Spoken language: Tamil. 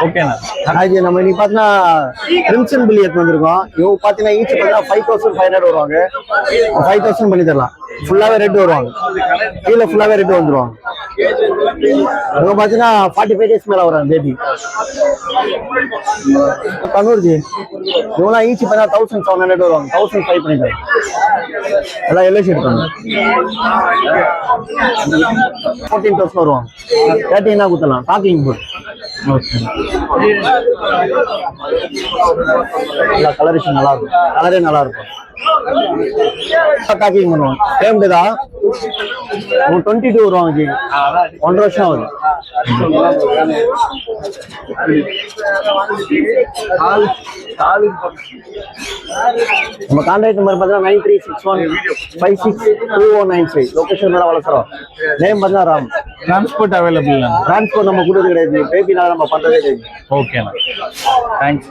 ஓகேண்ணா. அது நம்ம நீ பார்த்தீங்கன்னா கிரிம்சன் பில்லி எடுத்து வந்திருக்கோம். இவங்க பார்த்தீங்கன்னா ஈச் பார்த்தீங்கன்னா 5500 வருவாங்க. 5000 பண்ணி தரலாம். ஃபுல்லாவே ரெட் வருவாங்க. கீழே ஃபுல்லாவே ரெட் வந்துருவாங்க. இவங்க பார்த்தீங்கன்னா 45 days மேல வராங்க பேபி. கண்ணூர்ஜி இவங்களாம் ஈச் பார்த்தீங்கன்னா 1700 வருவாங்க. 1005 பண்ணி தரலாம். எல்லாம் எல்லோ ஷேட் பண்ணுங்க. 14,000 வருவாங்க. 13 குத்தலாம். டாக்கிங் போட். ஓகே. எல்லா கலரேஷன் நல்லா இருக்கும். கலரே நல்லா இருக்கும். டாக்கிங் பண்ணுவோம். சேம் டே தான். 22 வருவாங்க ஜி. 1.5 வருஷம் ஆகுது. நம்ம கான்டாக்ட் நம்பர் பார்த்தீங்கன்னா 9361562095. லொகேஷன் மேல வளர்க்குறோம். நேம் பார்த்தா ராம். Transport available. டிரான்ஸ்போர்ட் நம்ம கொடுக்குறது கிடையாது. பேபினால நம்ம பண்றதே கிடையாது. ஓகேண்ணா, தேங்க்ஸ்.